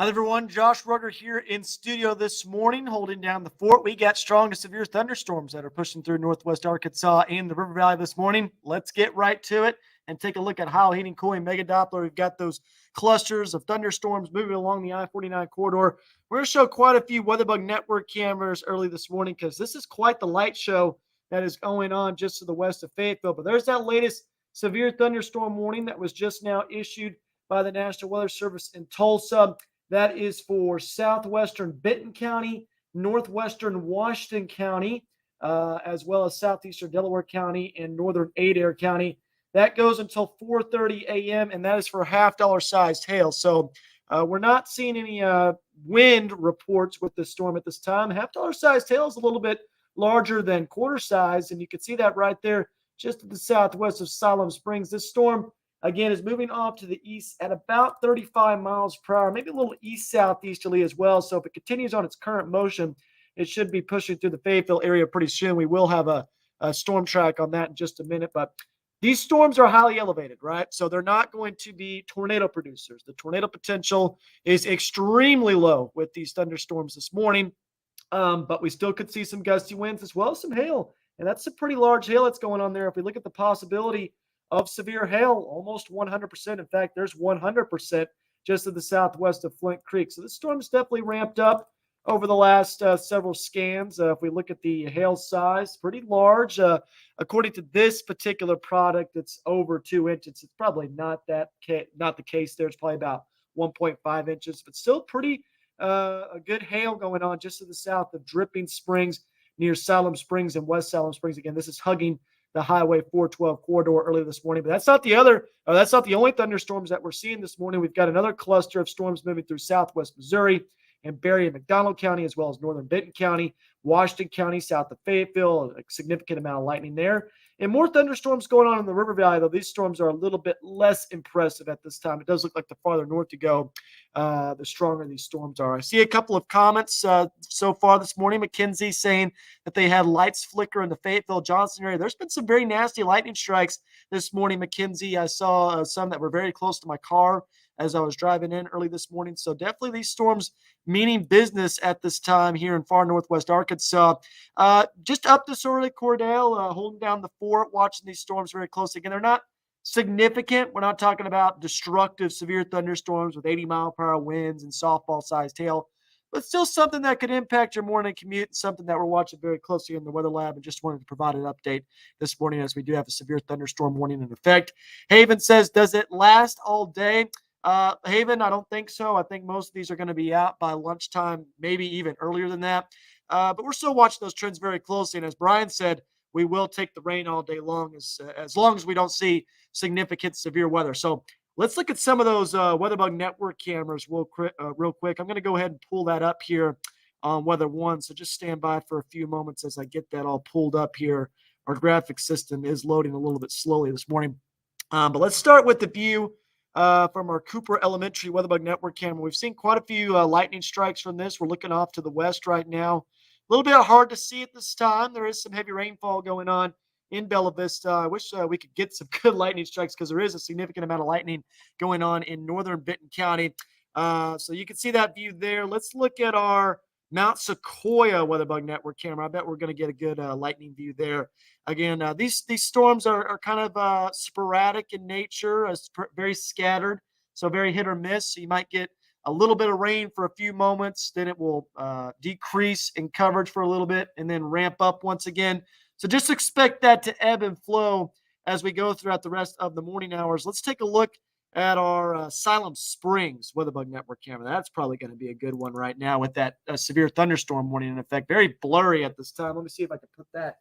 Hi, everyone. Josh Rugger here in studio this morning, holding down the fort. We got strong to severe thunderstorms that are pushing through northwest Arkansas and the River Valley this morning. Let's get right to it and take a look at Heil Heating Cooling Mega Doppler. We've got those clusters of thunderstorms moving along the I-49 corridor. We're going to show quite a few WeatherBug Network cameras early this morning because this is quite the light show that is going on just to the west of Fayetteville. But there's that latest severe thunderstorm warning that was just now issued by the National Weather Service in Tulsa. That is for southwestern Benton County, northwestern Washington County, as well as southeastern Delaware County and northern Adair County. That goes until 4:30 a.m., and that is for half-dollar sized hail. So we're not seeing any wind reports with the storm at this time. Half-dollar sized hail is a little bit larger than quarter size, and you can see that right there just to the southwest of Siloam Springs. This storm again, is moving off to the east at about 35 miles per hour, maybe a little east-southeasterly as well. So if it continues on its current motion, it should be pushing through the Fayetteville area pretty soon. We will have a storm track on that in just a minute. But these storms are highly elevated, right? So they're not going to be tornado producers. The tornado potential is extremely low with these thunderstorms this morning. But we still could see some gusty winds as well as some hail. And that's a pretty large hail that's going on there. If we look at the possibility of severe hail, almost 100%. In fact, there's 100% just to the southwest of Flint Creek. So this storm's definitely ramped up over the last several scans. If we look at the hail size, pretty large. According to this particular product, it's over 2 inches. It's probably not not the case there. It's probably about 1.5 inches, but still pretty a good hail going on just to the south of Dripping Springs near Siloam Springs and West Siloam Springs. Again, this is hugging the Highway 412 corridor earlier this morning. But that's not the only thunderstorms that we're seeing this morning. We've got another cluster of storms moving through southwest Missouri and Berry and McDonald County, as well as northern Benton County, Washington County, south of Fayetteville, a significant amount of lightning there. And more thunderstorms going on in the River Valley, though these storms are a little bit less impressive at this time. It does look like the farther north you go, the stronger these storms are. I see a couple of comments so far this morning. McKenzie saying that they had lights flicker in the Fayetteville, Johnson area. There's been some very nasty lightning strikes this morning, McKenzie. I saw some that were very close to my car as I was driving in early this morning. So definitely these storms meaning business at this time here in far northwest Arkansas. Just up this early, Cordell, holding down the fort, watching these storms very closely. Again, they're not significant. We're not talking about destructive, severe thunderstorms with 80-mile-per-hour winds and softball-sized hail, but still something that could impact your morning commute and something that we're watching very closely in the weather lab, and just wanted to provide an update this morning as we do have a severe thunderstorm warning in effect. Haven says, does it last all day? Haven, I don't think so. I think most of these are going to be out by lunchtime, maybe even earlier than that. But we're still watching those trends very closely. And as Brian said, we will take the rain all day long as long as we don't see significant severe weather. So let's look at some of those WeatherBug Network cameras real quick. I'm going to go ahead and pull that up here on Weather One. So just stand by for a few moments as I get that all pulled up here. Our graphic system is loading a little bit slowly this morning. But let's start with the view from our Cooper Elementary WeatherBug Network camera. We've seen quite a few lightning strikes from this. We're looking off to the west right now. A little bit hard to see at this time. There is some heavy rainfall going on in Bella Vista. I wish we could get some good lightning strikes because there is a significant amount of lightning going on in northern Benton County. So you can see that view there. Let's look at our Mount Sequoia WeatherBug Network camera. I bet we're going to get a good lightning view there. Again, these storms are kind of sporadic in nature, very scattered, so very hit or miss. So you might get a little bit of rain for a few moments, then it will decrease in coverage for a little bit and then ramp up once again. So just expect that to ebb and flow as we go throughout the rest of the morning hours. Let's take a look at our Siloam Springs WeatherBug Network camera. That's probably going to be a good one right now with that severe thunderstorm warning in effect. Very blurry at this time. Let me see if I can put that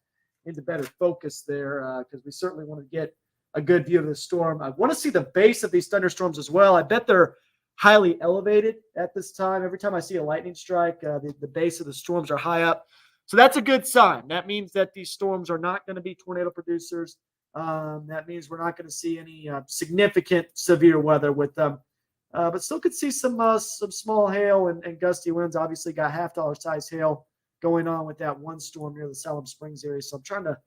into better focus there because we certainly want to get a good view of the storm. I want to see the base of these thunderstorms as well. I bet they're highly elevated at this time. Every time I see a lightning strike, the base of the storms are high up. So that's a good sign. That means that these storms are not going to be tornado producers. That means we're not going to see any significant severe weather with them. But still could see some small hail and gusty winds. Obviously got half-dollar size hail going on with that one storm near the Siloam Springs area. So I'm trying to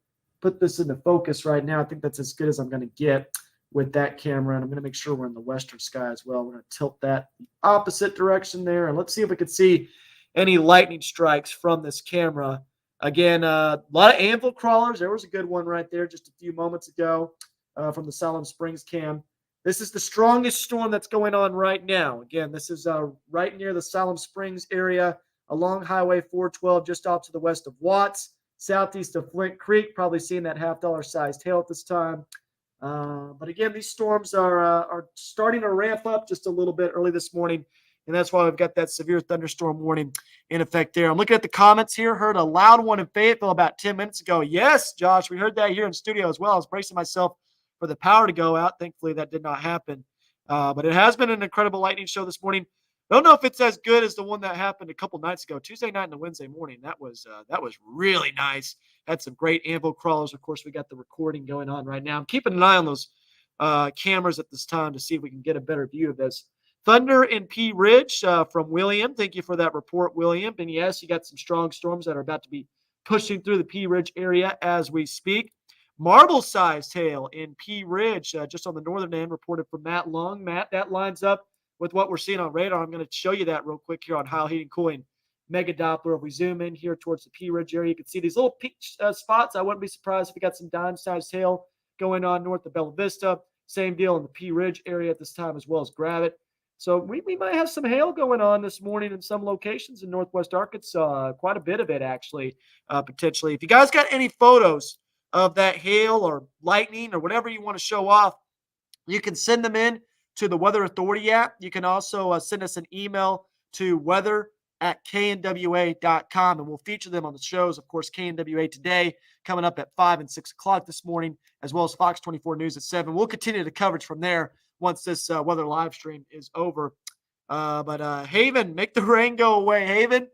put this into focus right now. I think that's as good as I'm going to get. with that camera. And I'm going to make sure we're in the western sky as well. We're going to tilt that the opposite direction there. And let's see if we can see any lightning strikes from this camera. Again, a lot of anvil crawlers. There was a good one right there just a few moments ago from the Siloam Springs cam. This is the strongest storm that's going on right now. Again, this is right near the Siloam Springs area along Highway 412, just off to the west of Watts, southeast of Flint Creek. Probably seeing that $half sized hail at this time. But again, these storms are starting to ramp up just a little bit early this morning, and that's why we've got that severe thunderstorm warning in effect there. I'm looking at the comments here. Heard a loud one in Fayetteville about 10 minutes ago. Yes, Josh, we heard that here in studio as well. I was bracing myself for the power to go out. Thankfully, that did not happen. But it has been an incredible lightning show this morning. Don't know if it's as good as the one that happened a couple nights ago, Tuesday night and the Wednesday morning. That was really nice. Had some great anvil crawlers. Of course, we got the recording going on right now. I'm keeping an eye on those cameras at this time to see if we can get a better view of this. Thunder in Pea Ridge from William. Thank you for that report, William. And yes, you got some strong storms that are about to be pushing through the Pea Ridge area as we speak. Marble-sized hail in Pea Ridge, just on the northern end, reported from Matt Long. Matt, that lines up with what we're seeing on radar. I'm going to show you that real quick here on Heil Heating Cooling Mega Doppler. If we zoom in here towards the Pea Ridge area, you can see these little pink spots. I wouldn't be surprised if we got some dime-sized hail going on north of Bella Vista. Same deal in the Pea Ridge area at this time, as well as Gravette. So we might have some hail going on this morning in some locations in northwest Arkansas. Quite a bit of it, actually, potentially. If you guys got any photos of that hail or lightning or whatever you want to show off, you can send them in to the Weather Authority app. You can also send us an email to weather@knwa.com, and we'll feature them on the shows. Of course, KNWA Today coming up at 5 and 6 o'clock this morning, as well as Fox 24 News at 7. We'll continue the coverage from there once this weather live stream is over. But Haven, make the rain go away, Haven.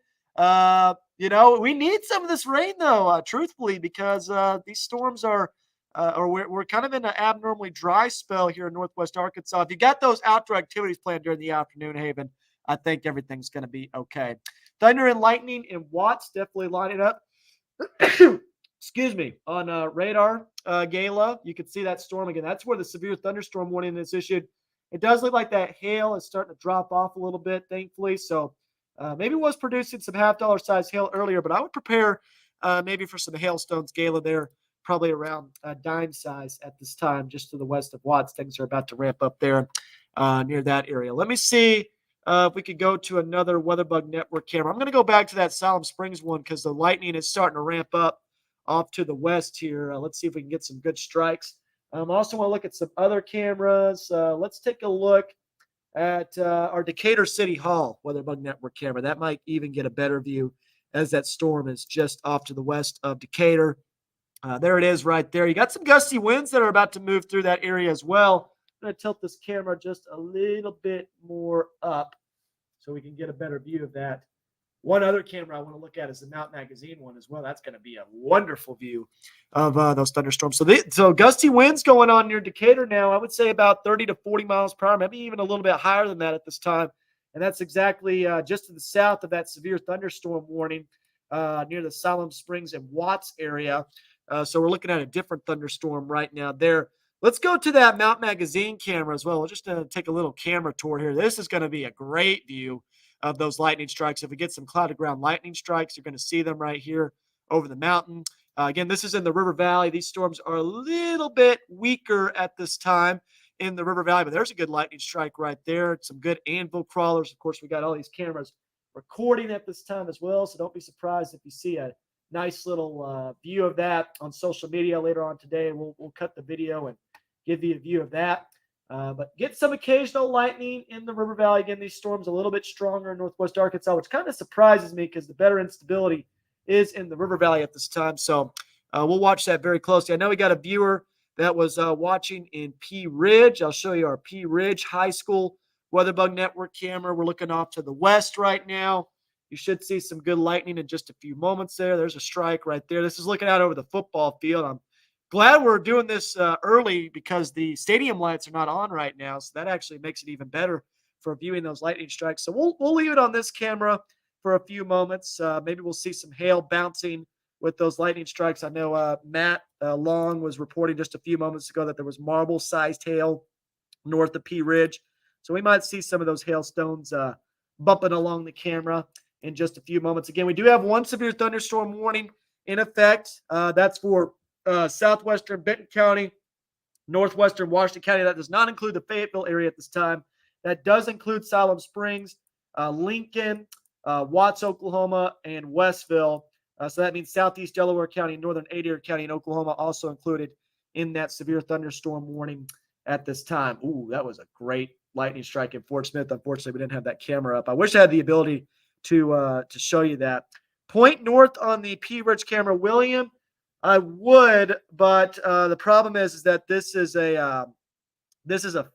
We need some of this rain, though, truthfully, because these storms are we're kind of in an abnormally dry spell here in northwest Arkansas. If you got those outdoor activities planned during the afternoon, Haven, I think everything's going to be okay. Thunder and lightning in Watts definitely lining up. Excuse me. On radar, Gala, you can see that storm again. That's where the severe thunderstorm warning is issued. It does look like that hail is starting to drop off a little bit, thankfully. So maybe it was producing some $half size hail earlier, but I would prepare maybe for some hailstones, Gala, there. Probably around dime size at this time, just to the west of Watts. Things are about to ramp up there near that area. Let me see if we could go to another WeatherBug Network camera. I'm going to go back to that Siloam Springs one because the lightning is starting to ramp up off to the west here. Let's see if we can get some good strikes. I also want to look at some other cameras. Let's take a look at our Decatur City Hall WeatherBug Network camera. That might even get a better view as that storm is just off to the west of Decatur. There it is right there. You got some gusty winds that are about to move through that area as well. I'm going to tilt this camera just a little bit more up so we can get a better view of that. One other camera I want to look at is the Mount Magazine one as well. That's going to be a wonderful view of those thunderstorms. So gusty winds going on near Decatur now. I would say about 30 to 40 miles per hour, maybe even a little bit higher than that at this time. And that's exactly just to the south of that severe thunderstorm warning near the Siloam Springs and Watts area. So we're looking at a different thunderstorm right now there. Let's go to that Mount Magazine camera as well. We'll just take a little camera tour here. This is going to be a great view of those lightning strikes. If we get some cloud to ground lightning strikes, you're going to see them right here over the mountain. Again, this is in the River Valley. These storms are a little bit weaker at this time in the River Valley, but there's a good lightning strike right there. Some good anvil crawlers. Of course, we got all these cameras recording at this time as well, so don't be surprised if you see a nice little view of that on social media later on today. We'll cut the video and give you a view of that. But get some occasional lightning in the River Valley. Again, these storms a little bit stronger in northwest Arkansas, which kind of surprises me because the better instability is in the River Valley at this time. So we'll watch that very closely. I know we got a viewer that was watching in Pea Ridge. I'll show you our Pea Ridge High School WeatherBug Network camera. We're looking off to the west right now. You should see some good lightning in just a few moments there. There's a strike right there. This is looking out over the football field. I'm glad we're doing this early because the stadium lights are not on right now. So that actually makes it even better for viewing those lightning strikes. So we'll leave it on this camera for a few moments. Maybe we'll see some hail bouncing with those lightning strikes. I know Matt Long was reporting just a few moments ago that there was marble-sized hail north of Pea Ridge. So we might see some of those hailstones bumping along the camera in just a few moments. Again, we do have one severe thunderstorm warning in effect. That's for southwestern Benton County, northwestern Washington County. That does not include the Fayetteville area at this time. That does include Siloam Springs, Lincoln, Watts, Oklahoma, and Westville. So that means southeast Delaware County, northern Adair County, and Oklahoma also included in that severe thunderstorm warning at this time. Ooh, that was a great lightning strike in Fort Smith. Unfortunately, we didn't have that camera up. I wish I had the ability to show you that. Point north on the Pea Ridge camera, William. I would, but the problem is that this is a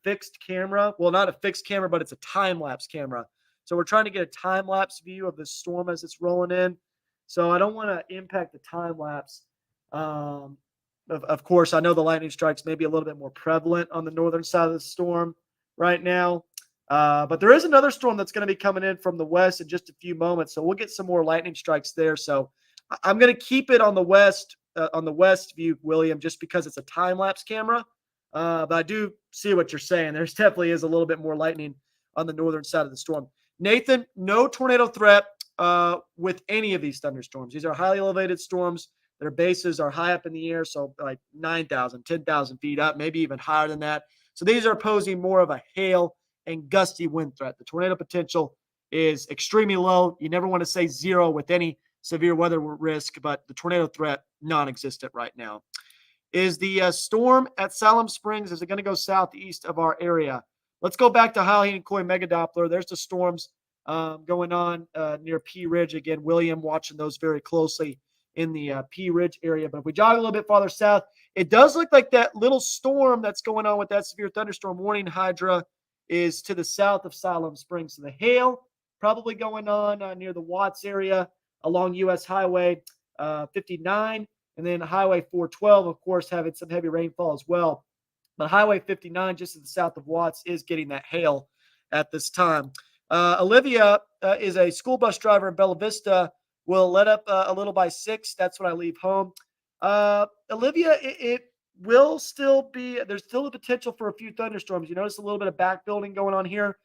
fixed camera. Well, not a fixed camera, but it's a time lapse camera. So we're trying to get a time lapse view of the storm as it's rolling in. So I don't want to impact the time lapse. Of course, I know the lightning strikes may be a little bit more prevalent on the northern side of the storm right now. But there is another storm that's going to be coming in from the west in just a few moments. So we'll get some more lightning strikes there. So I'm going to keep it on the west view, William, just because it's a time lapse camera. But I do see what you're saying. There's definitely is a little bit more lightning on the northern side of the storm. Nathan, no tornado threat with any of these thunderstorms. These are highly elevated storms. Their bases are high up in the air, so like 9,000, 10,000 feet up, maybe even higher than that. So these are posing more of a hail and gusty wind threat. The tornado potential is extremely low. You never want to say zero with any severe weather risk, but the tornado threat non-existent right now. Is the storm at Siloam Springs, is it going to go southeast of our area? Let's go back to Halloween and Coy Mega Doppler. There's the storms going on near Pea Ridge. Again, William watching those very closely in the Pea Ridge area. But if we jog a little bit farther south, it does look like that little storm that's going on with that severe thunderstorm warning hydra is to the south of Siloam Springs. So the hail probably going on near the Watts area along U.S. Highway 59. And then Highway 412, of course, having some heavy rainfall as well. But Highway 59, just to the south of Watts, is getting that hail at this time. Olivia is a school bus driver in Bella Vista. Will let up a little by 6. That's when I leave home. Olivia, it will still be, there's still the potential for a few thunderstorms. You notice a little bit of backbuilding going on here.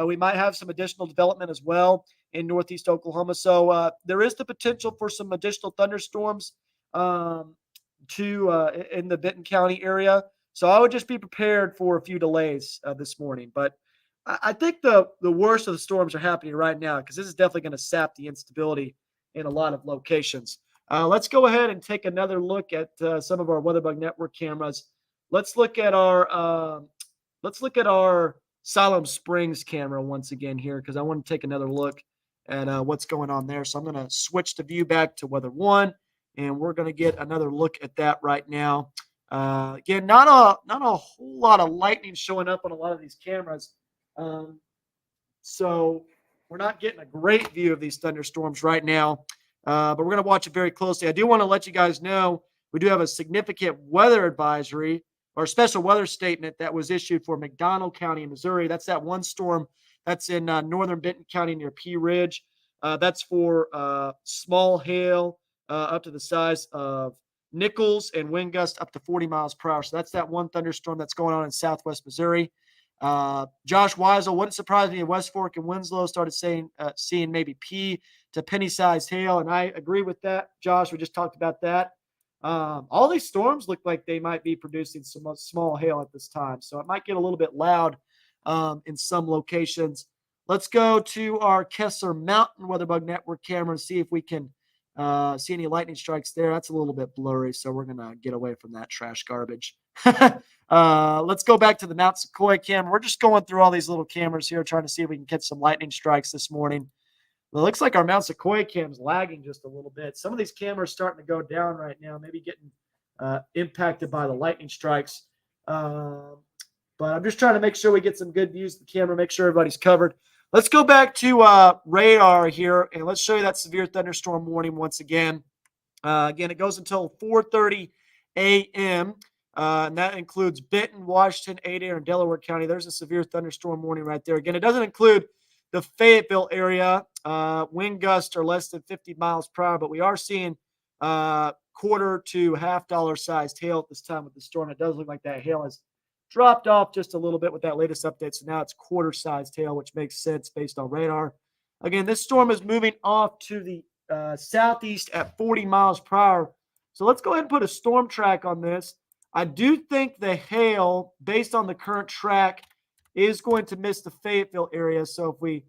We might have some additional development as well in northeast Oklahoma. So there is the potential for some additional thunderstorms in the Benton County area. So I would just be prepared for a few delays this morning. But I think the worst of the storms are happening right now because this is definitely going to sap the instability in a lot of locations. Let's go ahead and take another look at some of our WeatherBug Network cameras. Let's look at our Siloam Springs camera once again here because I want to take another look at what's going on there. So I'm going to switch the view back to Weather 1, and we're going to get another look at that right now. Again, not a whole lot of lightning showing up on a lot of these cameras. So we're not getting a great view of these thunderstorms right now, but we're going to watch it very closely. I do want to let you guys know we do have a significant weather advisory or special weather statement that was issued for McDonald County in Missouri. That's that one storm that's in northern Benton County near Pea Ridge. That's for small hail up to the size of Nichols and wind gust up to 40 miles per hour. So that's that one thunderstorm that's going on in southwest Missouri. Josh Weisel, wouldn't surprise me if West Fork and Winslow started seeing maybe pea to penny-sized hail, and I agree with that. Josh, we just talked about that. All these storms look like they might be producing some small hail at this time, so it might get a little bit loud in some locations. Let's go to our Kessler Mountain WeatherBug Network camera and see if we can see any lightning strikes there. That's a little bit blurry, so we're going to get away from that trash garbage. Let's go back to the Mount Sequoia camera. We're just going through all these little cameras here, trying to see if we can catch some lightning strikes this morning. Well, it looks like our Mount Sequoia cam's lagging just a little bit. Some of these cameras starting to go down right now, maybe getting impacted by the lightning strikes. But I'm just trying to make sure we get some good views of the camera, make sure everybody's covered. Let's go back to radar here, and let's show you that severe thunderstorm warning once again. Again, it goes until 4:30 a.m., and that includes Benton, Washington, Adair, and Delaware County. There's a severe thunderstorm warning right there. Again, it doesn't include the Fayetteville area. Wind gusts are less than 50 miles per hour, but we are seeing quarter to half dollar sized hail at this time with the storm. It does look like that hail has dropped off just a little bit with that latest update. So now it's quarter sized hail, which makes sense based on radar. Again, this storm is moving off to the southeast at 40 miles per hour. So let's go ahead and put a storm track on this. I do think the hail, based on the current track, is going to miss the Fayetteville area. So if we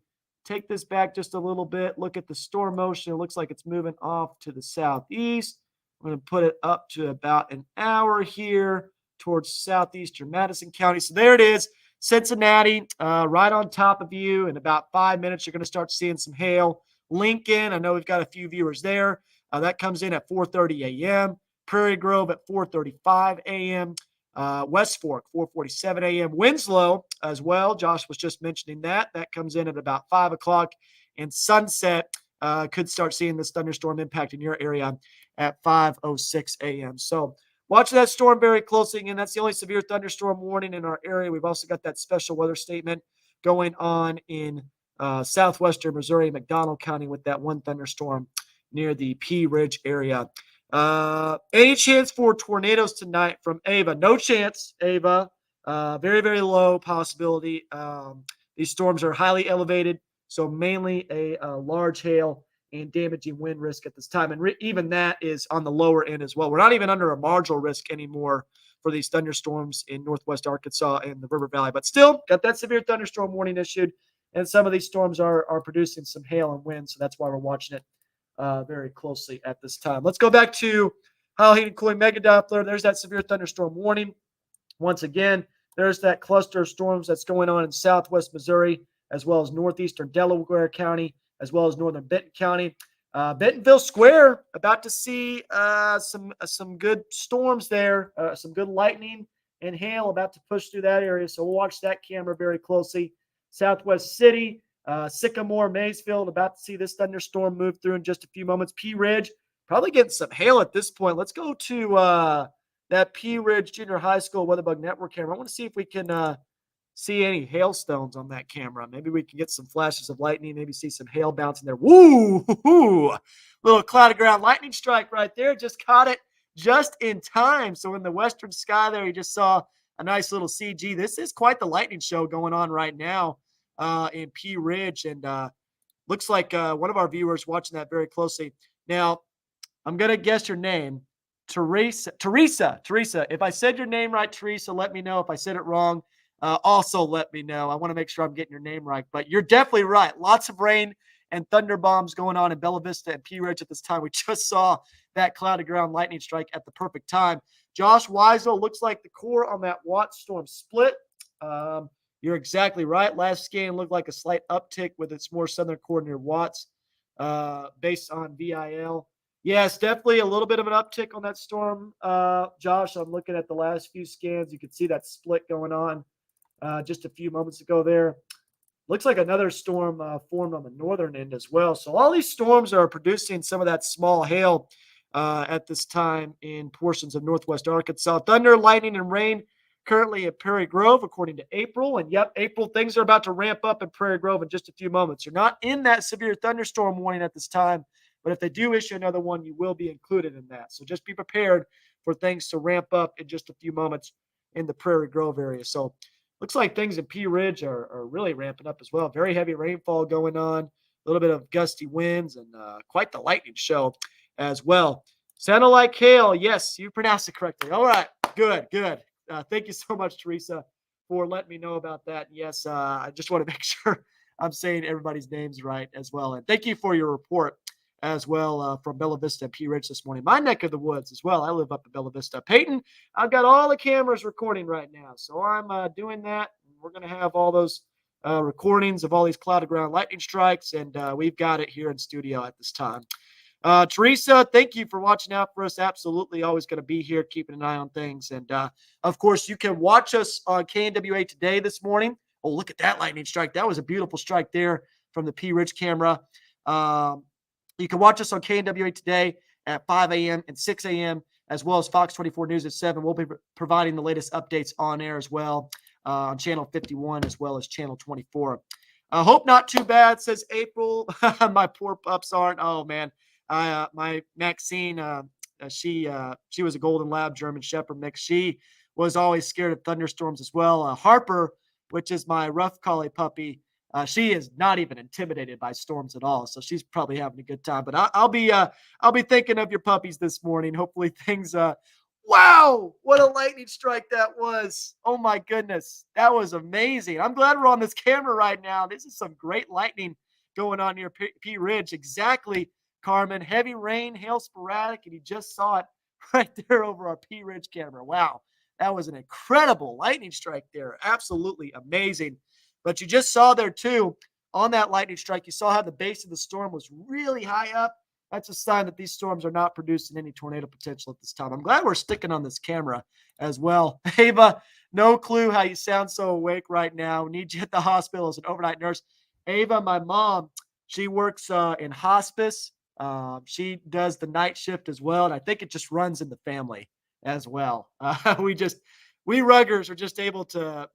take this back just a little bit, look at the storm motion, it looks like it's moving off to the southeast. I'm going to put it up to about an hour here towards southeastern Madison County. So there it is, Cincinnati, right on top of you. In about 5 minutes, you're going to start seeing some hail. Lincoln, I know we've got a few viewers there. That comes in at 4:30 a.m. Prairie Grove at 4:35 a.m. West Fork, 4:47 a.m. Winslow as well. Josh was just mentioning that. That comes in at about 5 o'clock. And Sunset could start seeing this thunderstorm impact in your area at 5:06 a.m. So watch that storm very closely. And that's the only severe thunderstorm warning in our area. We've also got that special weather statement going on in southwestern Missouri, McDonald County, with that one thunderstorm near the Pea Ridge area. Any chance for tornadoes tonight from Ava? No chance, Ava. Very, very low possibility. These storms are highly elevated, so mainly a large hail and damaging wind risk at this time. And even that is on the lower end as well. We're not even under a marginal risk anymore for these thunderstorms in northwest Arkansas and the River Valley. But still, got that severe thunderstorm warning issued. And some of these storms are producing some hail and wind, so that's why we're watching it very closely at this time. Let's go back to Heil Heat and Cooling Mega Doppler. There's that severe thunderstorm warning. Once again, there's that cluster of storms that's going on in southwest Missouri, as well as northeastern Delaware County, as well as northern Benton County. Bentonville Square, about to see some good storms there, some good lightning and hail about to push through that area. So we'll watch that camera very closely. Southwest City, Sycamore, Maysfield, about to see this thunderstorm move through in just a few moments. Pea Ridge, probably getting some hail at this point. Let's go to that Pea Ridge Junior High School Weatherbug Network camera. I want to see if we can see any hailstones on that camera. Maybe we can get some flashes of lightning, maybe see some hail bouncing there. Woo! Little cloud of ground lightning strike right there. Just caught it just in time. So in the western sky there, you just saw a nice little CG. This is quite the lightning show going on right now in Pea Ridge. And looks like one of our viewers watching that very closely. Now, I'm going to guess your name. Teresa. If I said your name right, Teresa, let me know. If I said it wrong, also let me know. I want to make sure I'm getting your name right. But you're definitely right. Lots of rain and thunder bombs going on in Bella Vista and Pea Ridge at this time. We just saw that cloud of ground lightning strike at the perfect time. Josh Weisel, looks like the core on that Watts storm split. You're exactly right. Last scan looked like a slight uptick with its more southern core near Watts based on VIL. Yes, definitely a little bit of an uptick on that storm, Josh. I'm looking at the last few scans. You can see that split going on just a few moments ago there. Looks like another storm formed on the northern end as well. So all these storms are producing some of that small hail at this time in portions of northwest Arkansas. Thunder, lightning, and rain currently at Prairie Grove, according to April. And yep, April, things are about to ramp up in Prairie Grove in just a few moments. You're not in that severe thunderstorm warning at this time, but if they do issue another one, you will be included in that. So just be prepared for things to ramp up in just a few moments in the Prairie Grove area. So looks like things in Pea Ridge are really ramping up as well. Very heavy rainfall going on, a little bit of gusty winds, and quite the lightning show as well. Sounded like hail. Yes, you pronounced it correctly. All right, good. Thank you so much, Teresa, for letting me know about that. Yes, I just want to make sure I'm saying everybody's names right as well. And thank you for your report as well from Bella Vista and Pea Ridge this morning. My neck of the woods as well. I live up in Bella Vista. Peyton, I've got all the cameras recording right now. So I'm doing that. We're going to have all those recordings of all these cloud of ground lightning strikes, and we've got it here in studio at this time. Teresa, thank you for watching out for us. Absolutely always going to be here, keeping an eye on things. And, of course, you can watch us on KNWA Today this morning. Oh, look at that lightning strike. That was a beautiful strike there from the Pea Ridge camera. You can watch us on KNWA Today at 5 a.m. and 6 a.m., as well as Fox 24 News at 7. We'll be providing the latest updates on air as well on Channel 51 as well as Channel 24. Hope not too bad, says April. My poor pups aren't. Oh, man. My Maxine, she was a Golden Lab German Shepherd mix. She was always scared of thunderstorms as well. Harper, which is my rough collie puppy, she is not even intimidated by storms at all. So she's probably having a good time. But I'll be thinking of your puppies this morning. Hopefully things. Wow, what a lightning strike that was! Oh my goodness, that was amazing. I'm glad we're on this camera right now. This is some great lightning going on near Pea Ridge. Exactly, Carmen. Heavy rain, hail sporadic, and you just saw it right there over our Pea Ridge camera. Wow, that was an incredible lightning strike there. Absolutely amazing. But you just saw there too on that lightning strike, you saw how the base of the storm was really high up. That's a sign that these storms are not producing any tornado potential at this time. I'm glad we're sticking on this camera as well. Ava, no clue how you sound so awake right now. Need you at the hospital as an overnight nurse. Ava, my mom, she works in hospice. She does the night shift as well, and I think it just runs in the family as well. We ruggers are just able to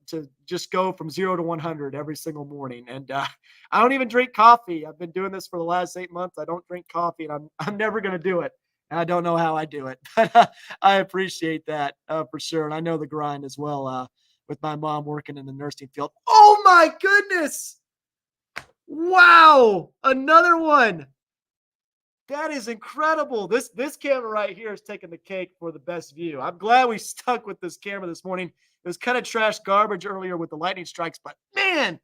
just go from 0 to 100 every single morning, and I don't even drink coffee. I've been doing this for the last 8 months. I don't drink coffee, and I'm never going to do it. And I don't know how I do it, but I appreciate that for sure. And I know the grind as well with my mom working in the nursing field. Oh my goodness! Wow, another one. That is incredible. This camera right here is taking the cake for the best view. I'm glad we stuck with this camera this morning. It was kind of trash garbage earlier with the lightning strikes, but man,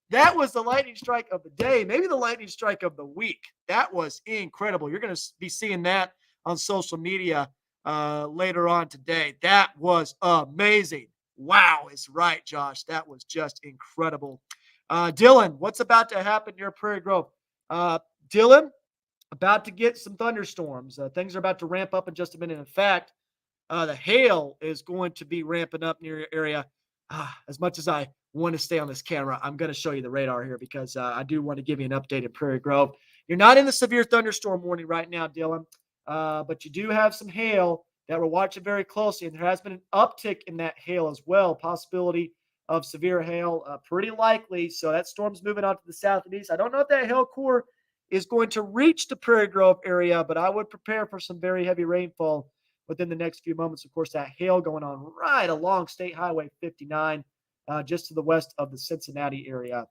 that was the lightning strike of the day, maybe the lightning strike of the week. That was incredible. You're going to be seeing that on social media later on today. That was amazing. Wow, is right, Josh. That was just incredible. Dylan, what's about to happen near Prairie Grove? Dylan, about to get some thunderstorms. Things are about to ramp up in just a minute. In fact, the hail is going to be ramping up near your area. As much as I want to stay on this camera, I'm going to show you the radar here because I do want to give you an update at Prairie Grove. You're not in the severe thunderstorm warning right now, Dylan, but you do have some hail that we're watching very closely, and there has been an uptick in that hail as well. Possibility of severe hail, pretty likely. So that storm's moving out to the south and east. I don't know if that hail core is going to reach the Prairie Grove area, but I would prepare for some very heavy rainfall within the next few moments. Of course, that hail going on right along State Highway 59, just to the west of the Cincinnati area.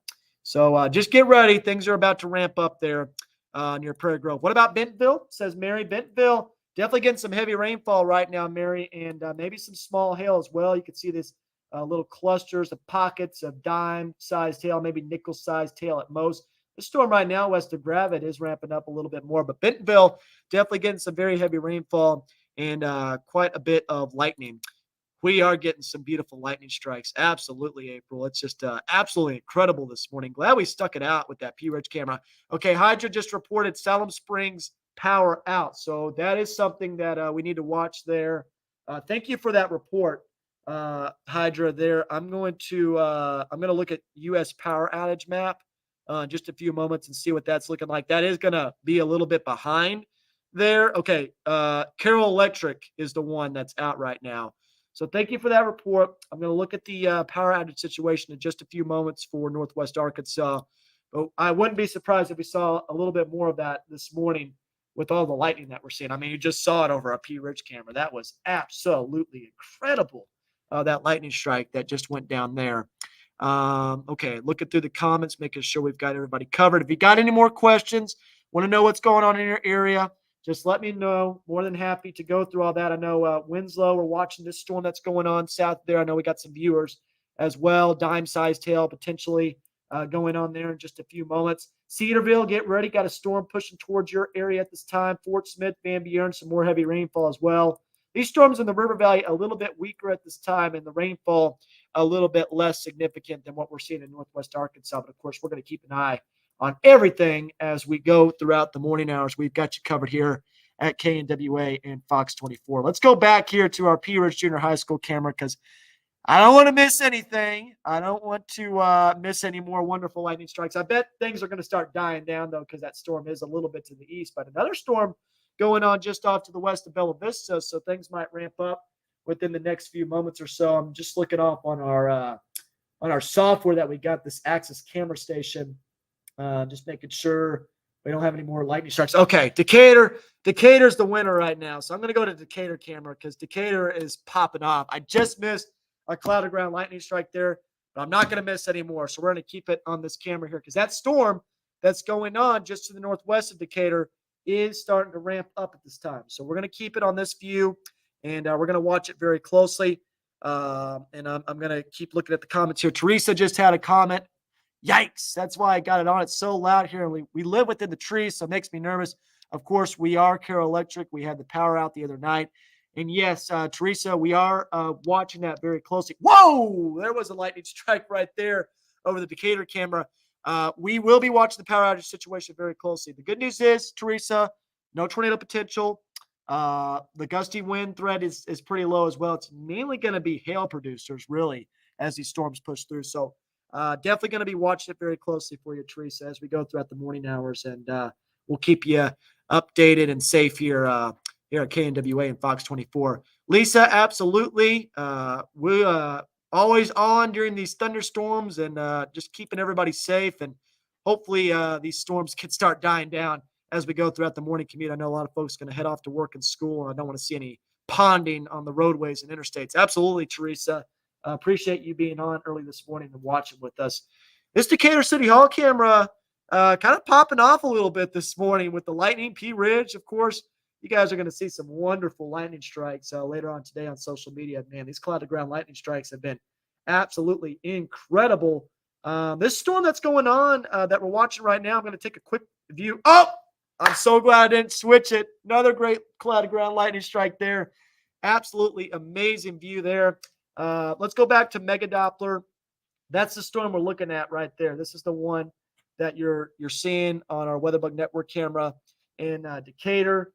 So just get ready. Things are about to ramp up there near Prairie Grove. What about Bentonville? Says Mary. Bentonville, definitely getting some heavy rainfall right now, Mary, and maybe some small hail as well. You can see this little clusters of pockets of dime-sized hail, maybe nickel-sized hail at most. The storm right now west of Gravette is ramping up a little bit more, but Bentonville definitely getting some very heavy rainfall and quite a bit of lightning. We are getting some beautiful lightning strikes. Absolutely, April. It's just absolutely incredible this morning. Glad we stuck it out with that Pea Ridge camera. Okay, Hydra just reported Salem Springs power out. So that is something that we need to watch there. Thank you for that report, Hydra. There, I'm going to look at U.S. power outage map just a few moments and see what that's looking like. That is going to be a little bit behind there. Okay. Carroll Electric is the one that's out right now. So thank you for that report. I'm going to look at the power outage situation in just a few moments for Northwest Arkansas. But I wouldn't be surprised if we saw a little bit more of that this morning with all the lightning that we're seeing. I mean, you just saw it over a Pea Ridge camera. That was absolutely incredible, that lightning strike that just went down there. Okay, looking through the comments, making sure we've got everybody covered. If you got any more questions, want to know what's going on in your area, just let me know. More than happy to go through all that. I know Winslow, we're watching this storm that's going on south there. I know we got some viewers as well. Dime-sized hail potentially going on there in just a few moments. Cedarville, get ready. Got a storm pushing towards your area at this time. Fort Smith, Van Buren, some more heavy rainfall as well. These storms in the River Valley a little bit weaker at this time, and the rainfall a little bit less significant than what we're seeing in Northwest Arkansas. But of course, we're going to keep an eye on everything as we go throughout the morning hours. We've got you covered here at KNWA and Fox 24. Let's go back here to our Pea Ridge Junior High School camera because I don't want to miss anything. I don't want to miss any more wonderful lightning strikes. I bet things are going to start dying down, though, because that storm is a little bit to the east. But another storm going on just off to the west of Bella Vista, so things might ramp up within the next few moments or so. I'm just looking off on our software that we got, this Axis camera station, just making sure We don't have any more lightning strikes. Okay, Decatur. Decatur's the winner right now. So I'm going to go to Decatur camera because Decatur is popping off. I just missed a cloud of ground lightning strike there, but I'm not going to miss any more. So we're going to keep it on this camera here because that storm that's going on just to the northwest of Decatur is starting to ramp up at this time. So we're going to keep it on this view, and we're going to watch it very closely. And I'm going to keep looking at the comments here. Teresa just had a comment. Yikes. That's why I got it on. It's so loud here. And we live within the trees, so it makes me nervous. Of course, we are Carroll Electric. We had the power out the other night. And yes, Teresa, we are watching that very closely. Whoa! There was a lightning strike right there over the Decatur camera. We will be watching the power outage situation very closely. The good news is, Teresa, no tornado potential. The gusty wind threat is pretty low as well. It's mainly going to be hail producers, really, as these storms push through. So definitely going to be watching it very closely for you, Teresa, as we go throughout the morning hours. And we'll keep you updated and safe here here at KNWA and Fox 24. Lisa, absolutely. We're always on during these thunderstorms and just keeping everybody safe. And hopefully these storms can start dying down as we go throughout the morning commute. I know a lot of folks are going to head off to work and school, and I don't want to see any ponding on the roadways and interstates. Absolutely, Teresa. Appreciate you being on early this morning and watching with us. This Decatur City Hall camera kind of popping off a little bit this morning with the lightning. P Ridge, of course. You guys are going to see some wonderful lightning strikes later on today on social media. Man, these cloud to ground lightning strikes have been absolutely incredible. This storm that's going on that we're watching right now, I'm going to take a quick view. Oh, I'm so glad I didn't switch it. Another great cloud to ground lightning strike there. Absolutely amazing view there. Let's go back to Mega Doppler. That's the storm we're looking at right there. This is the one that you're seeing on our WeatherBug Network camera in Decatur.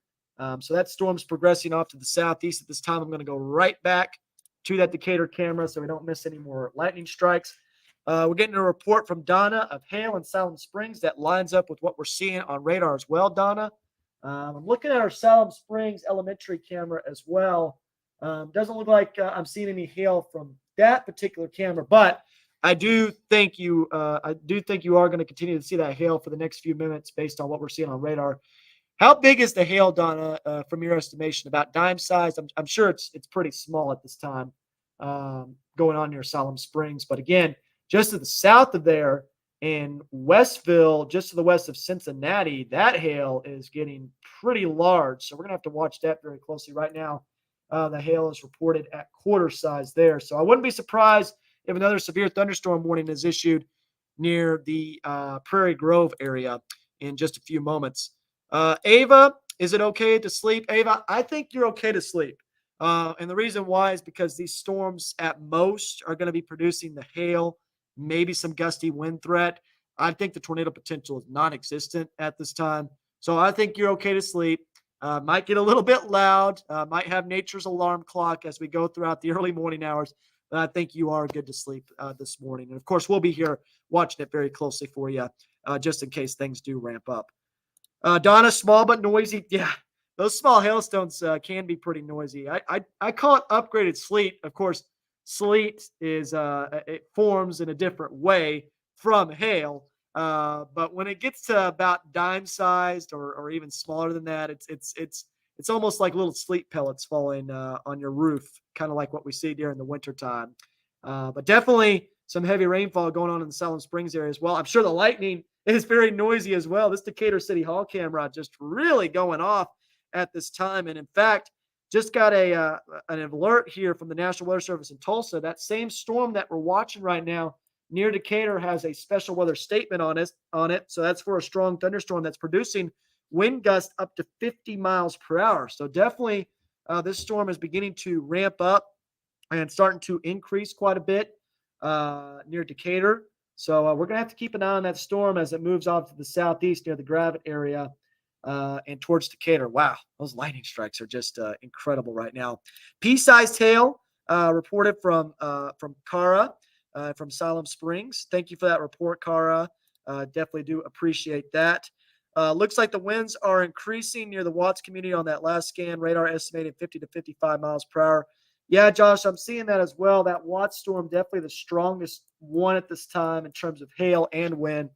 So that storm's progressing off to the southeast at this time. I'm going to go right back to that Decatur camera so we don't miss any more lightning strikes. We're getting a report from Donna of hail in Salem Springs that lines up with what we're seeing on radar as well, Donna. I'm looking at our Salem Springs elementary camera as well. Doesn't look like I'm seeing any hail from that particular camera, but I do think you are going to continue to see that hail for the next few minutes based on what we're seeing on radar. How big is the hail, Donna, from your estimation? About dime size? I'm sure it's pretty small at this time going on near Salem Springs. But again, just to the south of there in Westville, just to the west of Cincinnati, that hail is getting pretty large. So we're going to have to watch that very closely right now. The hail is reported at quarter size there. So I wouldn't be surprised if another severe thunderstorm warning is issued near the Prairie Grove area in just a few moments. Ava, is it okay to sleep? Ava, I think you're okay to sleep. And the reason why is because these storms at most are going to be producing the hail, maybe some gusty wind threat. I think the tornado potential is non-existent at this time. So I think you're okay to sleep. Might get a little bit loud, might have nature's alarm clock as we go throughout the early morning hours. But I think you are good to sleep this morning. And of course, we'll be here watching it very closely for you just in case things do ramp up. Donna, small but noisy. Yeah, those small hailstones can be pretty noisy. I call it upgraded sleet. Of course, sleet is it forms in a different way from hail. But when it gets to about dime sized or even smaller than that, it's almost like little sleet pellets falling on your roof, kind of like what we see during the wintertime. But definitely some heavy rainfall going on in the Salem Springs area as well. I'm sure the lightning is very noisy as well. This Decatur City Hall camera just really going off at this time. And in fact, just got an alert here from the National Weather Service in Tulsa. That same storm that we're watching right now near Decatur has a special weather statement on it. So that's for a strong thunderstorm that's producing wind gusts up to 50 miles per hour. So definitely this storm is beginning to ramp up and starting to increase quite a bit near Decatur. So we're going to have to keep an eye on that storm as it moves off to the southeast near the Gravette area and towards Decatur. Wow, those lightning strikes are just incredible right now. Pea-sized hail reported from Cara from Salem Springs. Thank you for that report, Cara. Definitely do appreciate that. Looks like the winds are increasing near the Watts community on that last scan. Radar estimated 50 to 55 miles per hour. Yeah, Josh, I'm seeing that as well. That Watts storm, definitely the strongest one at this time in terms of hail and wind.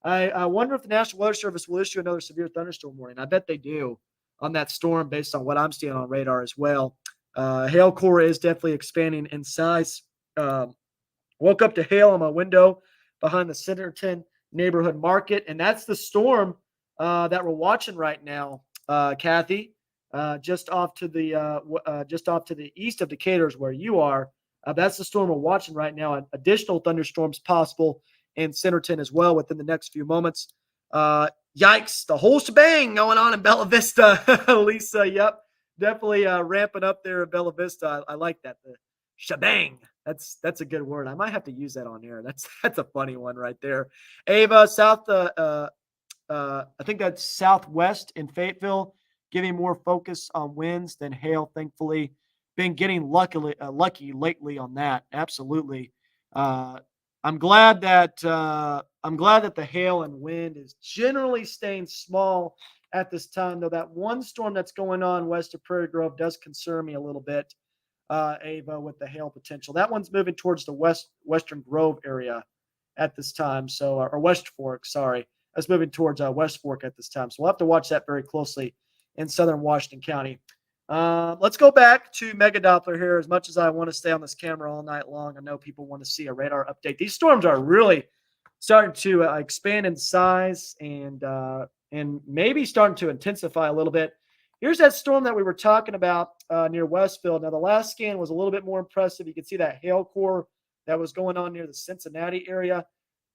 I wonder if the National Weather Service will issue another severe thunderstorm warning. I bet they do on that storm based on what I'm seeing on radar as well. Hail core is definitely expanding in size. Um, Woke up to hail on my window behind the Centerton neighborhood market, and that's the storm that we're watching right now, Kathy. Just off to the east of Decatur is where you are. That's the storm we're watching right now. And additional thunderstorms possible in Centerton as well within the next few moments. Yikes! The whole shebang going on in Bella Vista, Lisa. Yep, definitely ramping up there in Bella Vista. I like that. The shebang. That's a good word. I might have to use that on air. That's a funny one right there. Ava, I think that's southwest in Fayetteville, giving more focus on winds than hail. Thankfully, been getting lucky lately on that. Absolutely. Uh, I'm glad that the hail and wind is generally staying small at this time. Though that one storm that's going on west of Prairie Grove does concern me a little bit. Ava, with the hail potential. That one's moving towards the Western Grove area at this time. So, or West Fork, sorry. That's moving towards West Fork at this time. So we'll have to watch that very closely in southern Washington County. Let's go back to Mega Doppler here. As much as I want to stay on this camera all night long, I know people want to see a radar update. These storms are really starting to expand in size and maybe starting to intensify a little bit. Here's that storm that we were talking about near Westfield. Now, the last scan was a little bit more impressive. You can see that hail core that was going on near the Cincinnati area.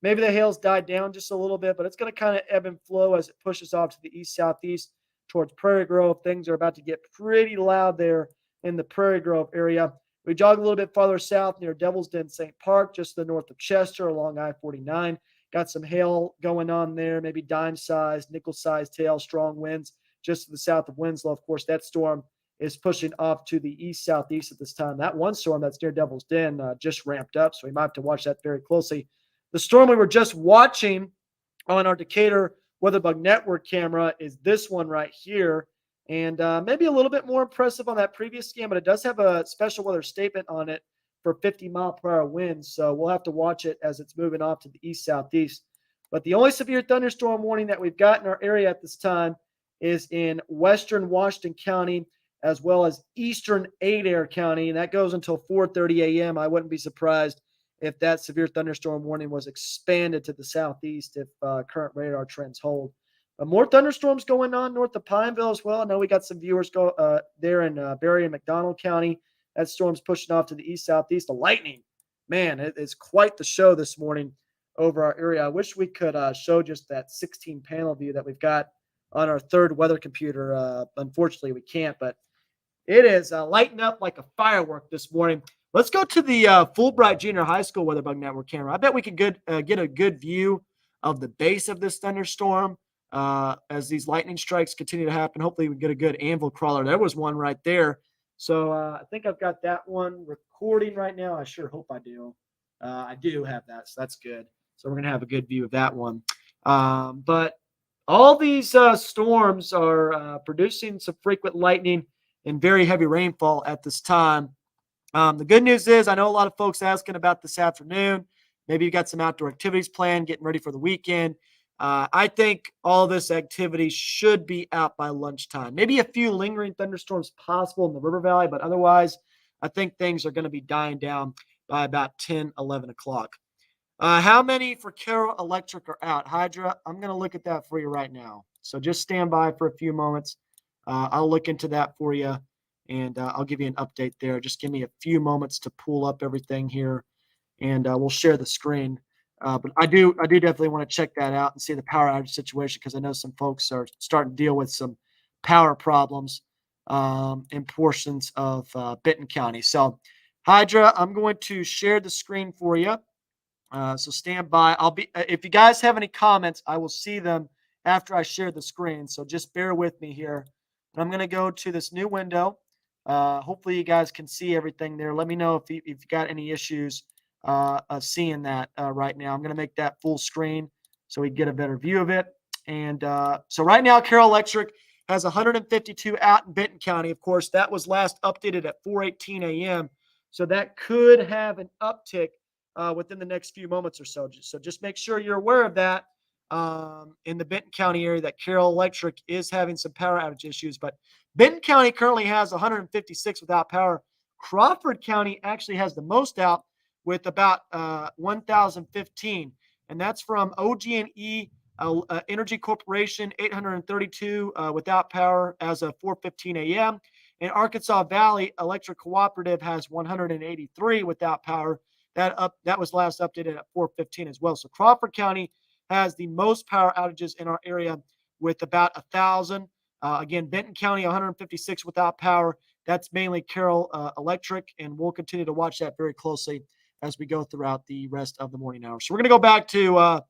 Maybe the hail's died down just a little bit, but it's going to kind of ebb and flow as it pushes off to the east-southeast towards Prairie Grove. Things are about to get pretty loud there in the Prairie Grove area. We jog a little bit farther south near Devil's Den St. Park, just to the north of Chester along I-49. Got some hail going on there, maybe dime-sized, nickel-sized hail, strong winds just to the south of Winslow. Of course, that storm is pushing off to the east-southeast at this time. That one storm that's near Devil's Den just ramped up, so we might have to watch that very closely. The storm we were just watching on our Decatur WeatherBug Network camera is this one right here. And maybe a little bit more impressive on that previous scan, but it does have a special weather statement on it for 50-mile-per-hour winds. So we'll have to watch it as it's moving off to the east-southeast. But the only severe thunderstorm warning that we've got in our area at this time is in western Washington County, as well as eastern Adair County, and that goes until 4:30 a.m. I wouldn't be surprised if that severe thunderstorm warning was expanded to the southeast if current radar trends hold. More thunderstorms going on north of Pineville as well. I know we got some viewers there in Berry and McDonald County. That storm's pushing off to the east-southeast. The lightning, man, it is quite the show this morning over our area. I wish we could show just that 16-panel view that we've got on our third weather computer. Unfortunately, we can't, but it is lighting up like a firework this morning. Let's go to the Fulbright Junior High School WeatherBug Network camera. I bet we could get a good view of the base of this thunderstorm as these lightning strikes continue to happen. Hopefully, we get a good anvil crawler. There was one right there. So I think I've got that one recording right now. I sure hope I do. I do have that, so that's good. So we're going to have a good view of that one. But all these storms are producing some frequent lightning and very heavy rainfall at this time. The good news is I know a lot of folks asking about this afternoon. Maybe you got some outdoor activities planned, getting ready for the weekend. I think all this activity should be out by lunchtime. Maybe a few lingering thunderstorms possible in the River Valley, but otherwise, I think things are going to be dying down by about 10, 11 o'clock. How many for Carroll Electric are out? Hydra, I'm going to look at that for you right now. So just stand by for a few moments. I'll look into that for you, and I'll give you an update there. Just give me a few moments to pull up everything here, and we'll share the screen. But I do definitely want to check that out and see the power outage situation because I know some folks are starting to deal with some power problems in portions of Benton County. So, Hydra, I'm going to share the screen for you. So stand by. If you guys have any comments, I will see them after I share the screen. So just bear with me here. And I'm going to go to this new window. Hopefully you guys can see everything there. Let me know if you got any issues seeing that right now. I'm going to make that full screen so we get a better view of it. And so right now, Carroll Electric has 152 out in Benton County. Of course, that was last updated at 4:18 a.m. So that could have an uptick within the next few moments or so. So just make sure you're aware of that. in the Benton County area that Carroll Electric is having some power outage issues. But Benton County currently has 156 without power. Crawford County actually has the most out with about 1,015, and that's from OG&E Energy Corporation, 832 without power as of 4:15 a.m. And Arkansas Valley Electric Cooperative has 183 without power. That was last updated at 4:15 as well. So Crawford County has the most power outages in our area with about 1,000. Again, Benton County 156 without power. That's mainly Carroll Electric, and we'll continue to watch that very closely as we go throughout the rest of the morning hours. So we're going to go back to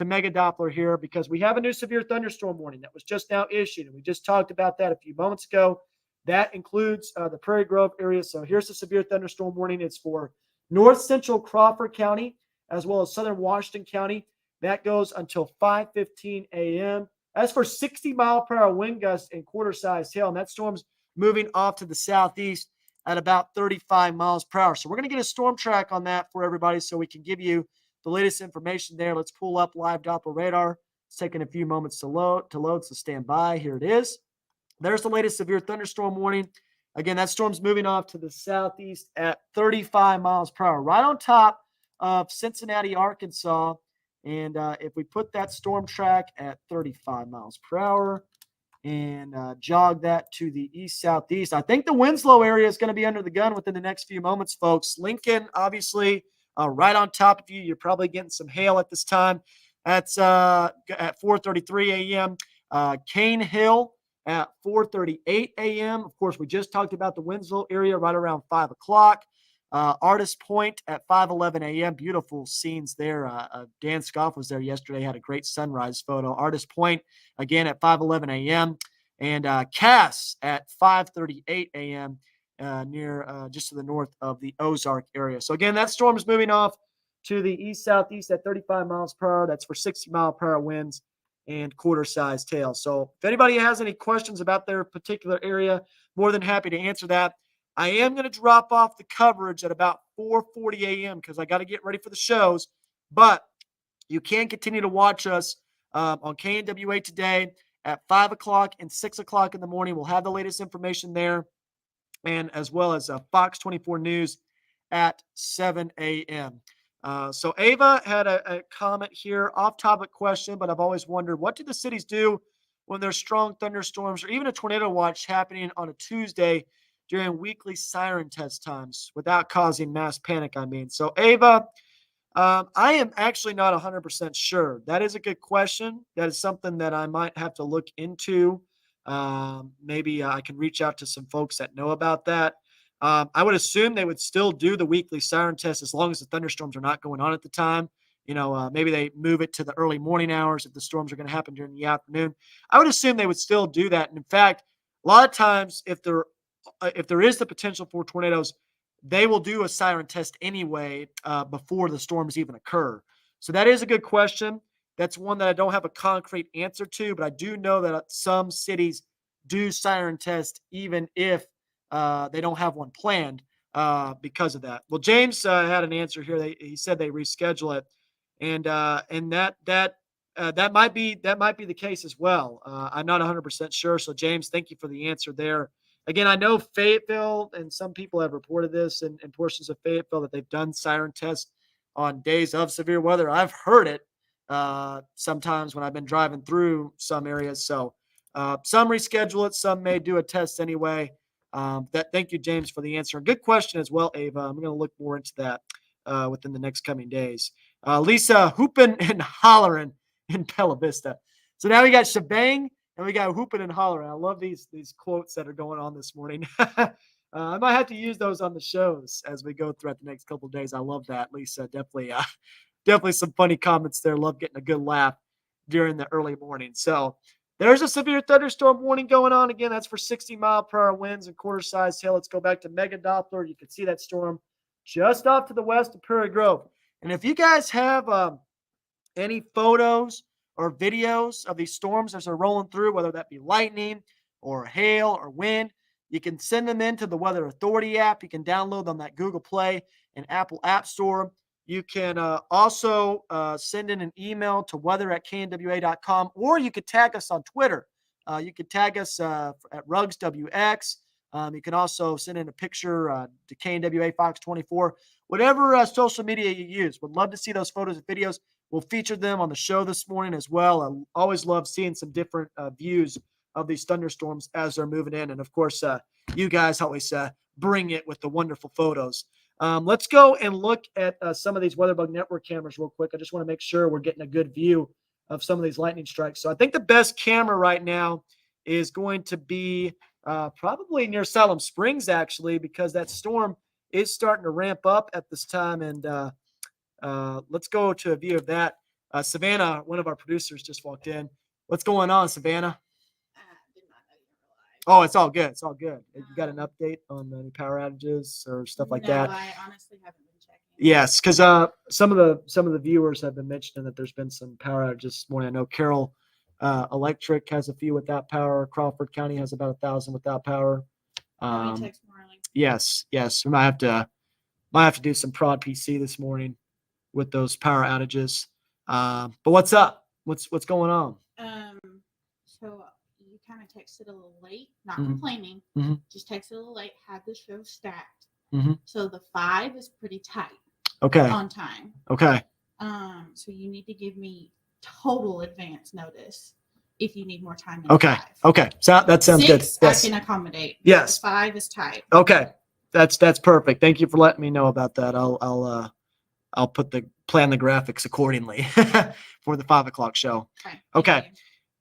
Mega Doppler here because we have a new severe thunderstorm warning that was just now issued, and we just talked about that a few moments ago. That includes the Prairie Grove area. So here's the severe thunderstorm warning. It's for north central Crawford County as well as southern Washington County. That goes until 5:15 a.m. As for 60-mile-per-hour wind gusts and quarter-sized hail, and that storm's moving off to the southeast at about 35 miles per hour. So we're going to get a storm track on that for everybody so we can give you the latest information there. Let's pull up live Doppler radar. It's taking a few moments to load, so stand by. Here it is. There's the latest severe thunderstorm warning. Again, that storm's moving off to the southeast at 35 miles per hour, right on top of Cincinnati, Arkansas. And if we put that storm track at 35 miles per hour and jog that to the east-southeast, I think the Winslow area is going to be under the gun within the next few moments, folks. Lincoln, obviously, right on top of you. You're probably getting some hail at this time. That's at 4:33 a.m. Cane Hill at 4:38 a.m. Of course, we just talked about the Winslow area right around 5 o'clock. Artist Point at 5:11 a.m. Beautiful scenes there. Dan Scoff was there yesterday, had a great sunrise photo. Artist Point, again, at 5:11 a.m. And Cass at 5:38 a.m. Near just to the north of the Ozark area. So, again, that storm is moving off to the east-southeast at 35 miles per hour. That's for 60-mile-per-hour winds and quarter-sized hail. So if anybody has any questions about their particular area, more than happy to answer that. I am going to drop off the coverage at about 4:40 a.m. because I got to get ready for the shows. But you can continue to watch us on KNWA today at 5 o'clock and 6 o'clock in the morning. We'll have the latest information there, and as well as Fox 24 News at 7 a.m. So Ava had a comment here, off-topic question, but I've always wondered, what do the cities do when there's strong thunderstorms or even a tornado watch happening on a Tuesday during weekly siren test times without causing mass panic, I mean? So Ava, I am actually not 100% sure. That is a good question. That is something that I might have to look into. Maybe I can reach out to some folks that know about that. I would assume they would still do the weekly siren test as long as the thunderstorms are not going on at the time. Maybe they move it to the early morning hours if the storms are going to happen during the afternoon. I would assume they would still do that. And in fact, a lot of times, if there is the potential for tornadoes, they will do a siren test anyway before the storms even occur. So that is a good question. That's one that I don't have a concrete answer to, but I do know that some cities do siren test even if they don't have one planned because of that. Well, James had an answer here. He said they reschedule it, and that might be the case as well. I'm not 100% sure. So, James, thank you for the answer there. Again, I know Fayetteville, and some people have reported this in portions of Fayetteville that they've done siren tests on days of severe weather. I've heard it sometimes when I've been driving through some areas. So some reschedule it, some may do a test anyway. Thank you, James, for the answer. Good question as well, Ava. I'm going to look more into that within the next coming days. Lisa, hooping and hollering in Bella Vista. So now we got shebang and we got hooping and hollering. I love these quotes that are going on this morning. I might have to use those on the shows as we go throughout the next couple of days. I love that, Lisa. Definitely some funny comments there. Love getting a good laugh during the early morning. So there's a severe thunderstorm warning going on. Again, that's for 60-mile-per-hour winds and quarter-sized hail. Let's go back to Mega Doppler. You can see that storm just off to the west of Prairie Grove. And if you guys have any photos or videos of these storms as they're rolling through, whether that be lightning or hail or wind, you can send them into the Weather Authority app. You can download on that Google Play and Apple App Store. You can also send in an email to weather@knwa.com, or you could tag us on Twitter. You could tag us at RugsWX. You can also send in a picture to KNWA Fox 24, whatever social media you use. Would love to see those photos and videos. We'll feature them on the show this morning as well. I always love seeing some different views of these thunderstorms as they're moving in. And of course, you guys always bring it with the wonderful photos. Let's go and look at some of these WeatherBug Network cameras real quick. I just want to make sure we're getting a good view of some of these lightning strikes. So I think the best camera right now is going to be probably near Salem Springs, actually, because that storm is starting to ramp up at this time. And let's go to a view of that. Savannah, one of our producers, just walked in. What's going on, Savannah? Did not know you were live. Oh, it's all good. It's all good. You got an update on any power outages or stuff like that? No, I honestly haven't been checking. Yes, because some of the viewers have been mentioning that there's been some power outages this morning. I know Carroll Electric has a few without power. Crawford County has about 1,000 without power. Text Marley. Yes. We might have to do some prod PC this morning with those power outages. But what's up? What's going on? So you kind of texted a little late, not Mhm. complaining, Mhm. just texted a little late, had the show stacked. Mhm. So the 5 is pretty tight Okay. on time. Okay. So you need to give me total advance notice if you need more time than Okay. 5. Okay. So that sounds good. 6, Yes. I can accommodate. Yes. The 5 is tight. Okay. That's perfect. Thank you for letting me know about that. I'll plan the graphics accordingly for the 5 o'clock show. Okay.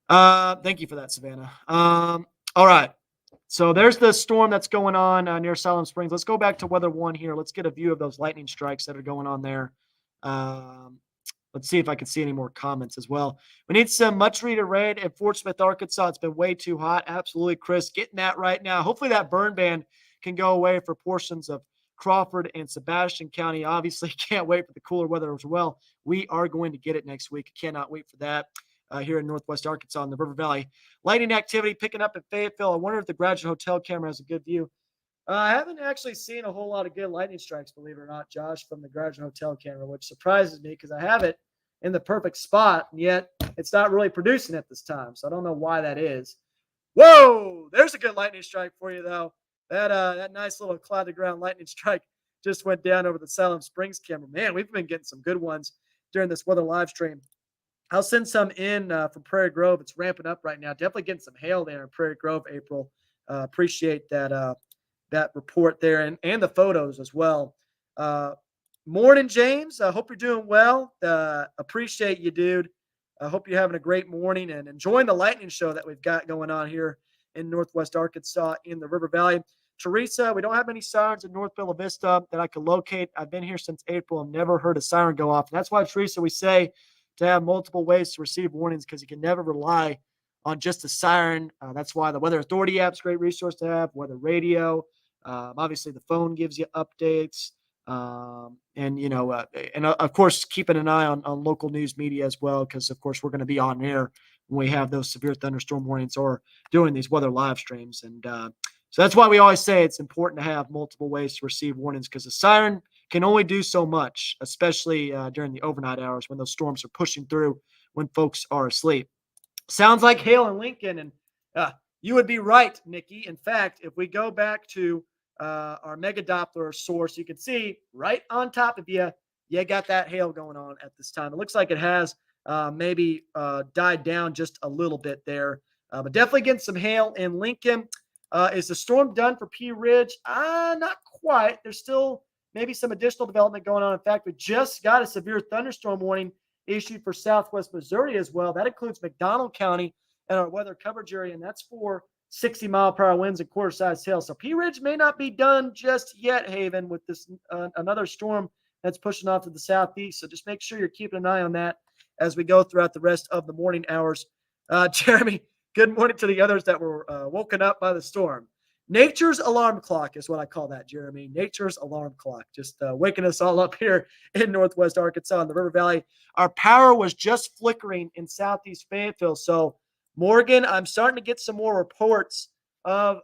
Thank you for that, Savannah. All right. So there's the storm that's going on near Salem Springs. Let's go back to Weather One here. Let's get a view of those lightning strikes that are going on there. Let's see if I can see any more comments as well. We need some much needed rain in Fort Smith, Arkansas. It's been way too hot. Absolutely, Chris. Getting that right now. Hopefully that burn ban can go away for portions of Crawford and Sebastian County. Obviously, can't wait for the cooler weather as well. We are going to get it next week. Cannot wait for that. Here in Northwest Arkansas in the River Valley. Lightning activity picking up in Fayetteville. I wonder if the Graduate Hotel camera has a good view. I haven't actually seen a whole lot of good lightning strikes, believe it or not, Josh, from the Graduate Hotel camera, which surprises me because I have it in the perfect spot, and yet it's not really producing at this time. So I don't know why that is. Whoa, there's a good lightning strike for you, though. That nice little cloud to ground lightning strike just went down over the Salem Springs camera. Man, we've been getting some good ones during this weather live stream. I'll send some in from Prairie Grove. It's ramping up right now. Definitely getting some hail there in Prairie Grove, April. Appreciate that report there and the photos as well. Morning, James. I hope you're doing well. Appreciate you, dude. I hope you're having a great morning and enjoying the lightning show that we've got going on here in Northwest Arkansas in the River Valley. Teresa, we don't have any sirens in North Bella Vista that I can locate. I've been here since April. I've never heard a siren go off. And that's why, Teresa, we say to have multiple ways to receive warnings because you can never rely on just a siren. That's why the Weather Authority app is a great resource to have, weather radio. Obviously, the phone gives you updates. And of course, keeping an eye on local news media as well, because, of course, we're going to be on air when we have those severe thunderstorm warnings or doing these weather live streams. And so that's why we always say it's important to have multiple ways to receive warnings because the siren can only do so much, especially during the overnight hours when those storms are pushing through when folks are asleep. Sounds like hail in Lincoln, and you would be right, Nikki. In fact, if we go back to our Mega Doppler source, you can see right on top of you got that hail going on at this time. It looks like it has maybe died down just a little bit there, but definitely getting some hail in Lincoln. Is the storm done for Pea Ridge? Not quite. There's still maybe some additional development going on. In fact, we just got a severe thunderstorm warning issued for Southwest Missouri as well. That includes McDonald County and our weather coverage area, and that's for 60-mile-per-hour winds and quarter-size hail. So Pea Ridge may not be done just yet, Haven, with this another storm that's pushing off to the southeast. So just make sure you're keeping an eye on that as we go throughout the rest of the morning hours. Jeremy, good morning to the others that were woken up by the storm. Nature's alarm clock is what I call that, Jeremy. Nature's alarm clock, just waking us all up here in Northwest Arkansas in the River Valley. Our power was just flickering in southeast Fayetteville. So, Morgan, I'm starting to get some more reports of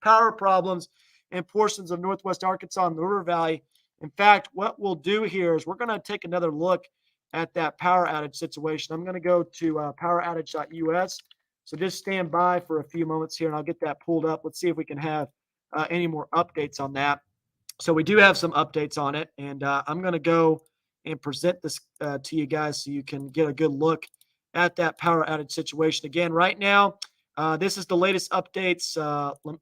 power problems in portions of Northwest Arkansas and the River Valley. In fact, what we'll do here is we're going to take another look at that power outage situation. I'm going to go to poweroutage.us. So just stand by for a few moments here, and I'll get that pulled up. Let's see if we can have any more updates on that. So we do have some updates on it, and I'm going to go and present this to you guys so you can get a good look at that power outage situation. Again, right now, this is the latest updates.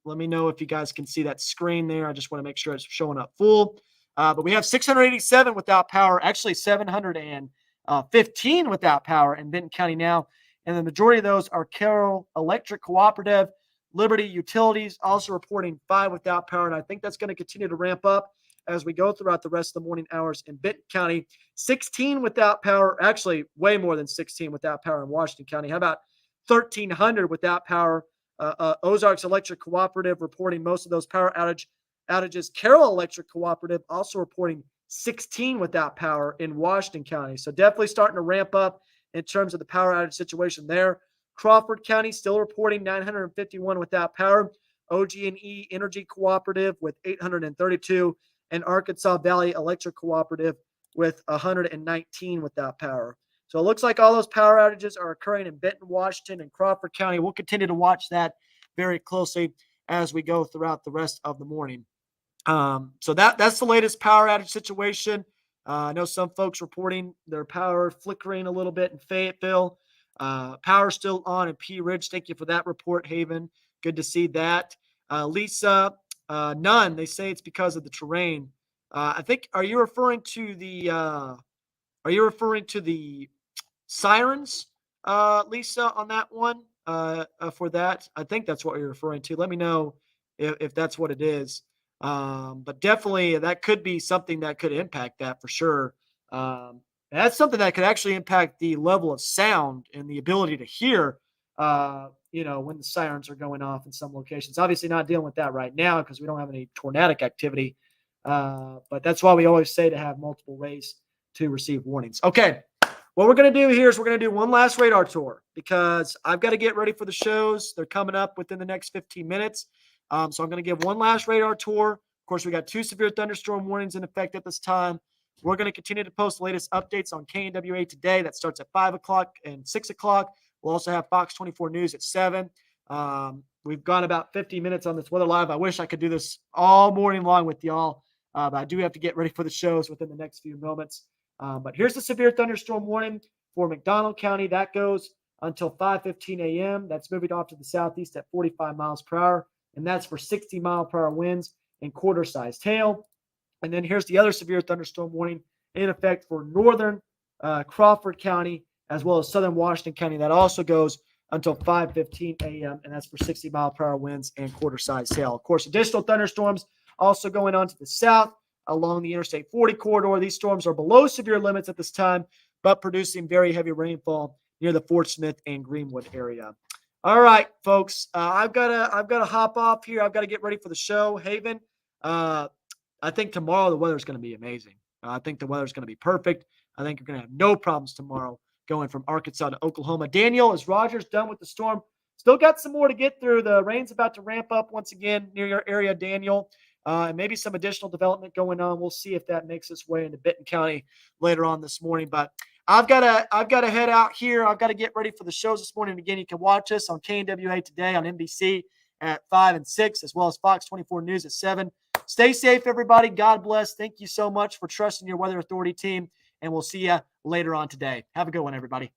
Let me know if you guys can see that screen there. I just want to make sure it's showing up full. But we have 687 without power, actually 715 without power in Benton County now. And the majority of those are Carroll Electric Cooperative, Liberty Utilities, also reporting 5 without power. And I think that's going to continue to ramp up as we go throughout the rest of the morning hours in Benton County. 16 without power, actually way more than 16 without power in Washington County. How about 1,300 without power? Ozarks Electric Cooperative reporting most of those power outages. Carroll Electric Cooperative also reporting 16 without power in Washington County. So definitely starting to ramp up in terms of the power outage situation there. Crawford County still reporting 951 without power. OG&E Energy Cooperative with 832, and Arkansas Valley Electric Cooperative with 119 without power. So it looks like all those power outages are occurring in Benton, Washington, and Crawford County. We'll continue to watch that very closely as we go throughout the rest of the morning. So that's the latest power outage situation. I know some folks reporting their power flickering a little bit in Fayetteville. Power still on in Pea Ridge. Thank you for that report, Haven. Good to see that. Lisa, none. They say it's because of the terrain. I think. Are you referring to the sirens, Lisa, on that one? For that, I think that's what you're referring to. Let me know if that's what it is. But definitely that could be something that could impact that for sure. That's something that could actually impact the level of sound and the ability to hear, when the sirens are going off in some locations. Obviously not dealing with that right now because we don't have any tornadic activity. But that's why we always say to have multiple ways to receive warnings. Okay. What we're going to do here is we're going to do one last radar tour because I've got to get ready for the shows. They're coming up within the next 15 minutes. So I'm going to give one last radar tour. Of course, we got 2 severe thunderstorm warnings in effect at this time. We're going to continue to post the latest updates on KNWA today. That starts at 5 o'clock and 6 o'clock. We'll also have Fox 24 News at 7. We've gone about 50 minutes on this Weather Live. I wish I could do this all morning long with y'all, but I do have to get ready for the shows within the next few moments. But here's the severe thunderstorm warning for McDonald County. That goes until 5:15 a.m. That's moving off to the southeast at 45 miles per hour, and that's for 60-mile-per-hour winds and quarter-sized hail. And then here's the other severe thunderstorm warning in effect for northern Crawford County as well as southern Washington County. That also goes until 5:15 a.m., and that's for 60-mile-per-hour winds and quarter-sized hail. Of course, additional thunderstorms also going on to the south along the Interstate 40 corridor. These storms are below severe limits at this time, but producing very heavy rainfall near the Fort Smith and Greenwood area. All right, folks, I've got to hop off here. I've got to get ready for the show. Haven, I think tomorrow the weather's going to be amazing. I think the weather's going to be perfect. I think you're going to have no problems tomorrow going from Arkansas to Oklahoma. Daniel, is Rogers done with the storm? Still got some more to get through. The rain's about to ramp up once again near your area, Daniel. And maybe some additional development going on. We'll see if that makes its way into Benton County later on this morning. But I've got to head out here. I've got to get ready for the shows this morning. Again, you can watch us on KNWA today on NBC at 5 and 6, as well as Fox 24 News at 7. Stay safe, everybody. God bless. Thank you so much for trusting your Weather Authority team, and we'll see you later on today. Have a good one, everybody.